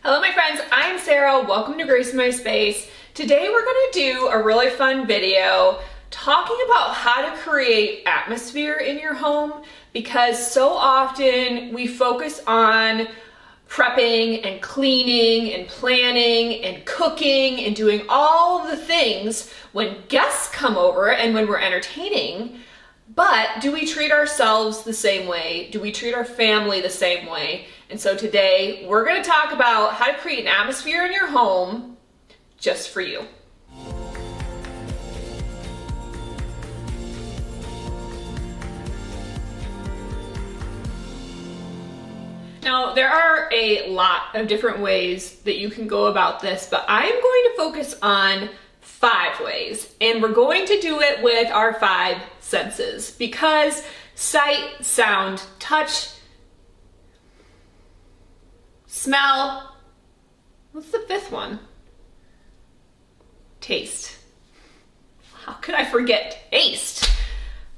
Hello my friends, I'm Sarah. Welcome to Grace in My Space. Today we're going to do a really fun video talking about how to create atmosphere in your home, because so often we focus on prepping and cleaning and planning and cooking and doing all of the things when guests come over and when we're entertaining. But do we treat ourselves the same way? Do we treat our family the same way? And so today we're going to talk about how to create an atmosphere in your home just for you. Now, there are a lot of different ways that you can go about this, but I'm going to focus on 5 ways, and we're going to do it with our 5 senses, because sight, sound, touch, smell, what's the 5th one? Taste. How could I forget taste?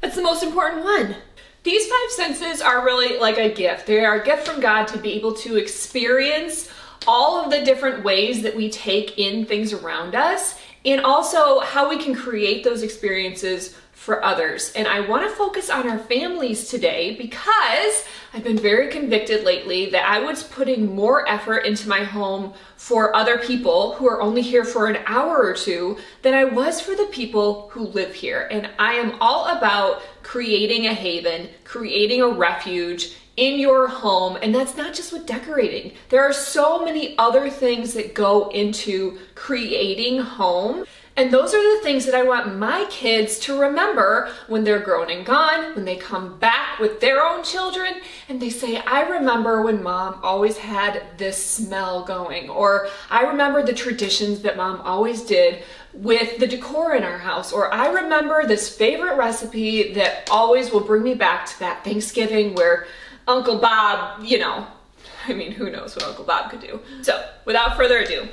That's the most important one. These 5 senses are really like a gift. They are a gift from God to be able to experience all of the different ways that we take in things around us, and also how we can create those experiences for others. And I want to focus on our families today because I've been very convicted lately that I was putting more effort into my home for other people who are only here for an hour or 2 than I was for the people who live here. And I am all about creating a haven, creating a refuge in your home. And that's not just with decorating. There are so many other things that go into creating home. And those are the things that I want my kids to remember when they're grown and gone, when they come back with their own children and they say, I remember when mom always had this smell going, or I remember the traditions that mom always did with the decor in our house, or I remember this favorite recipe that always will bring me back to that Thanksgiving where Uncle Bob, who knows what Uncle Bob could do. So without further ado,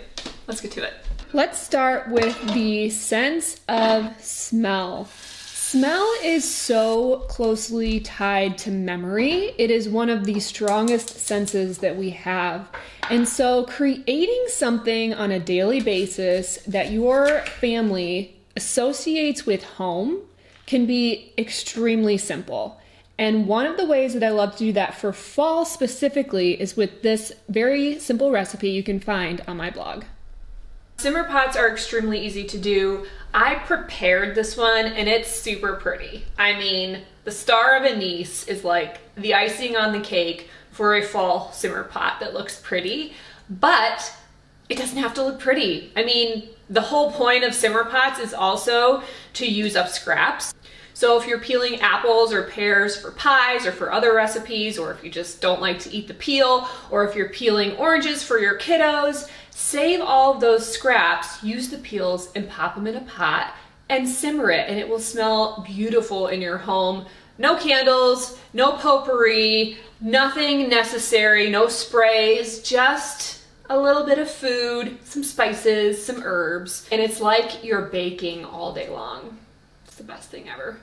let's get to it. Let's start with the sense of smell. Smell is so closely tied to memory. It is one of the strongest senses that we have. And so creating something on a daily basis that your family associates with home can be extremely simple. And one of the ways that I love to do that for fall specifically is with this very simple recipe you can find on my blog. Simmer pots are extremely easy to do. I prepared this one and it's super pretty. I mean, the star of anise is like the icing on the cake for a fall simmer pot that looks pretty, but it doesn't have to look pretty. I mean, the whole point of simmer pots is also to use up scraps. So if you're peeling apples or pears for pies or for other recipes, or if you just don't like to eat the peel, or if you're peeling oranges for your kiddos, save all of those scraps, use the peels and pop them in a pot and simmer it, and it will smell beautiful in your home. No candles, no potpourri, nothing necessary, no sprays, just a little bit of food, some spices, some herbs, and it's like you're baking all day long. It's the best thing ever.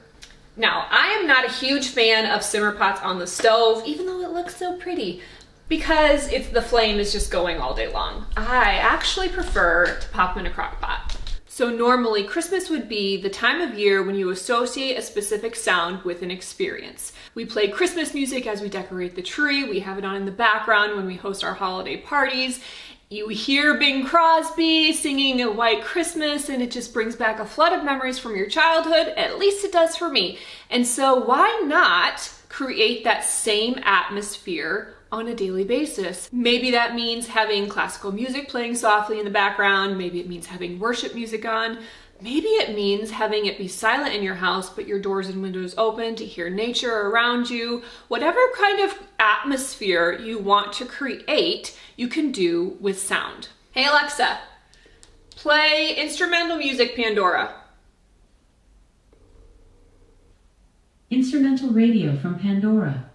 Now, I am not a huge fan of simmer pots on the stove, even though it looks so pretty, because the flame is just going all day long. I actually prefer to pop them in a crock pot. So normally Christmas would be the time of year when you associate a specific sound with an experience. We play Christmas music as we decorate the tree. We have it on in the background when we host our holiday parties. You hear Bing Crosby singing a White Christmas, and it just brings back a flood of memories from your childhood. At least it does for me. And so why not create that same atmosphere on a daily basis? Maybe that means having classical music playing softly in the background. Maybe it means having worship music on. Maybe it means having it be silent in your house, but your doors and windows open to hear nature around you. Whatever kind of atmosphere you want to create, you can do with sound. Hey Alexa, play instrumental music, Pandora. Instrumental radio from Pandora.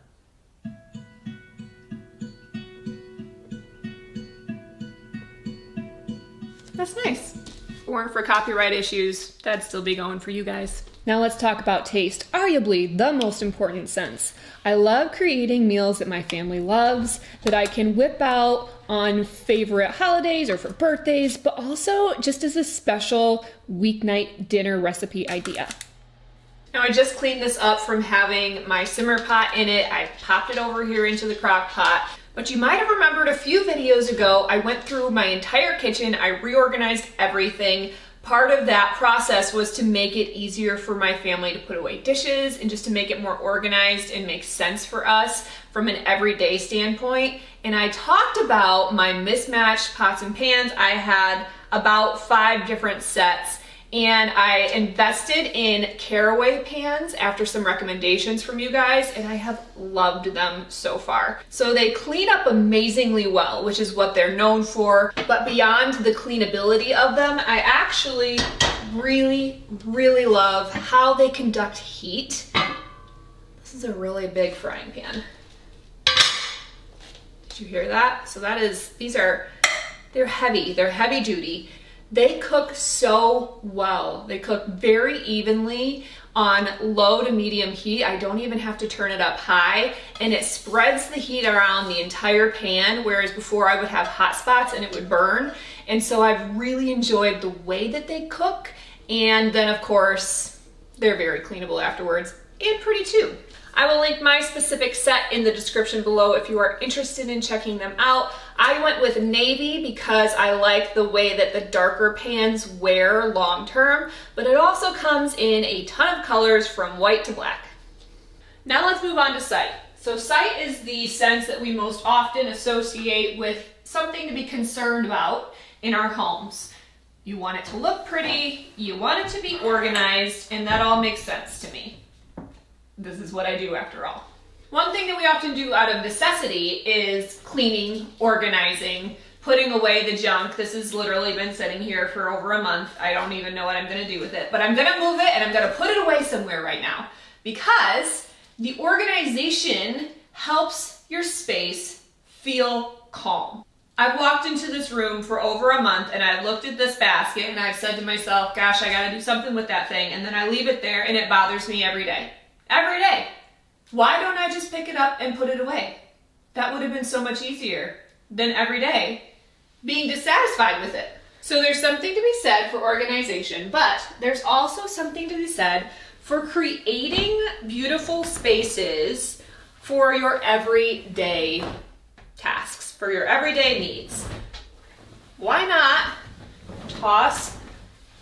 That's nice. If it weren't for copyright issues, that'd still be going for you guys. Now let's talk about taste, arguably the most important sense. I love creating meals that my family loves, that I can whip out on favorite holidays or for birthdays, but also just as a special weeknight dinner recipe idea. Now I just cleaned this up from having my simmer pot in it. I popped it over here into the crock pot. But you might have remembered a few videos ago, I went through my entire kitchen, I reorganized everything. Part of that process was to make it easier for my family to put away dishes and just to make it more organized and make sense for us from an everyday standpoint. And I talked about my mismatched pots and pans. I had about 5 different sets. And I invested in caraway pans after some recommendations from you guys, and I have loved them so far. So they clean up amazingly well, which is what they're known for. But beyond the cleanability of them, I actually really, really love how they conduct heat. This is a really big frying pan. Did you hear that? So they're heavy, they're heavy duty. They cook so well. They cook very evenly on low to medium heat. I don't even have to turn it up high, and it spreads the heat around the entire pan, whereas before I would have hot spots and it would burn. And so I've really enjoyed the way that they cook, and then of course, they're very cleanable afterwards and pretty too. I will link my specific set in the description below if you are interested in checking them out. I went with navy because I like the way that the darker pans wear long term, but it also comes in a ton of colors from white to black. Now let's move on to sight. So sight is the sense that we most often associate with something to be concerned about in our homes. You want it to look pretty, you want it to be organized, and that all makes sense to me. This is what I do after all. One thing that we often do out of necessity is cleaning, organizing, putting away the junk. This has literally been sitting here for over a month. I don't even know what I'm gonna do with it, but I'm gonna move it and I'm gonna put it away somewhere right now because the organization helps your space feel calm. I've walked into this room for over a month and I've looked at this basket and I've said to myself, gosh, I gotta do something with that thing. And then I leave it there and it bothers me every day. Every day. Why don't I just pick it up and put it away? That would have been so much easier than every day being dissatisfied with it. So there's something to be said for organization, but there's also something to be said for creating beautiful spaces for your everyday tasks, for your everyday needs. Why not toss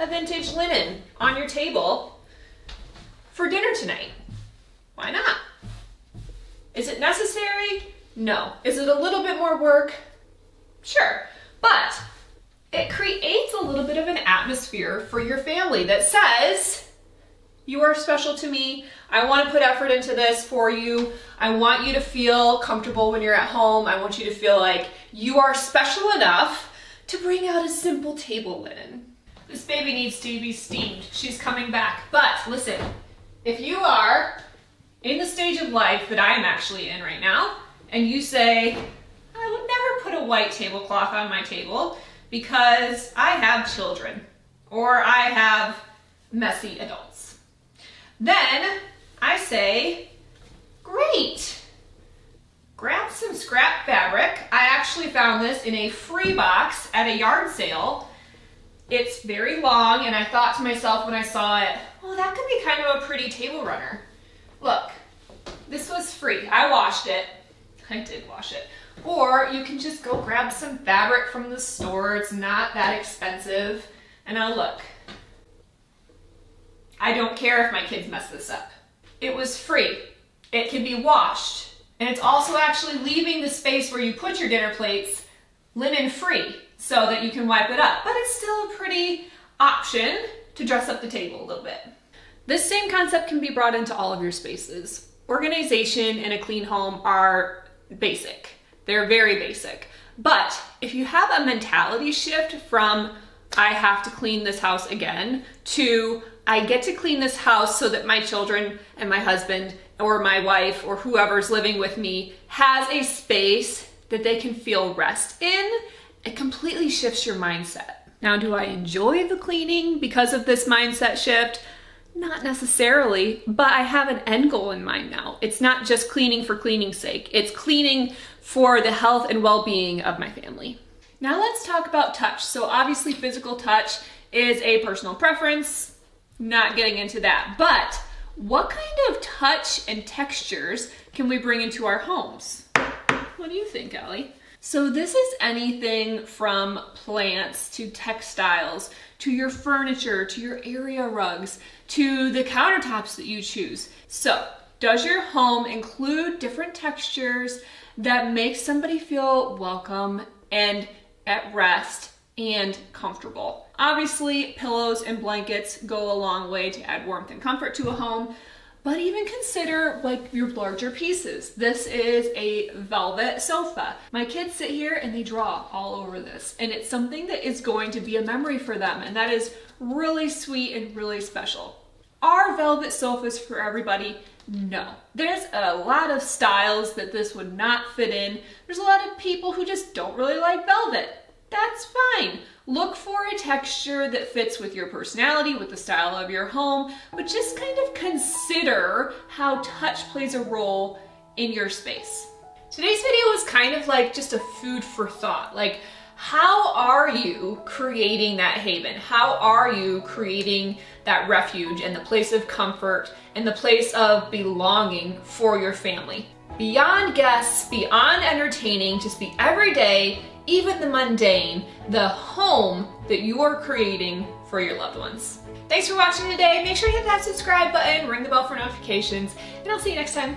a vintage linen on your table for dinner tonight? Why not? Is it necessary? No. Is it a little bit more work? Sure. But it creates a little bit of an atmosphere for your family that says, you are special to me. I want to put effort into this for you. I want you to feel comfortable when you're at home. I want you to feel like you are special enough to bring out a simple table linen. This baby needs to be steamed. She's coming back. But listen, if you are in the stage of life that I am actually in right now, and you say, I would never put a white tablecloth on my table because I have children or I have messy adults, then I say, great. Grab some scrap fabric. I actually found this in a free box at a yard sale. It's very long, and I thought to myself when I saw it, well, that could be kind of a pretty table runner. Look, this was free. I washed it. I did wash it. Or you can just go grab some fabric from the store. It's not that expensive. And now look. I don't care if my kids mess this up. It was free. It can be washed. And it's also actually leaving the space where you put your dinner plates linen free so that you can wipe it up. But it's still a pretty option to dress up the table a little bit. This same concept can be brought into all of your spaces. Organization and a clean home are basic. They're very basic. But if you have a mentality shift from I have to clean this house again to I get to clean this house so that my children and my husband or my wife or whoever's living with me has a space that they can feel rest in, it completely shifts your mindset. Now, do I enjoy the cleaning because of this mindset shift? Not necessarily, but I have an end goal in mind now. It's not just cleaning for cleaning's sake. It's cleaning for the health and well-being of my family. Now let's talk about touch. So obviously physical touch is a personal preference. Not getting into that, but what kind of touch and textures can we bring into our homes? What do you think, Ellie? So this is anything from plants to textiles, to your furniture, to your area rugs, to the countertops that you choose. So does your home include different textures that make somebody feel welcome and at rest and comfortable? Obviously, pillows and blankets go a long way to add warmth and comfort to a home, but even consider like your larger pieces. This is a velvet sofa. My kids sit here and they draw all over this, and it's something that is going to be a memory for them, and that is really sweet and really special. Are velvet sofas for everybody? No. There's a lot of styles that this would not fit in. There's a lot of people who just don't really like velvet. That's fine. Look for a texture that fits with your personality, with the style of your home, but just kind of consider how touch plays a role in your space. Today's video was kind of like just a food for thought. Like, how are you creating that haven? How are you creating that refuge and the place of comfort and the place of belonging for your family? Beyond guests, beyond entertaining, just the everyday, even the mundane, the home that you are creating for your loved ones. Thanks for watching today. Make sure you hit that subscribe button, ring the bell for notifications, and I'll see you next time.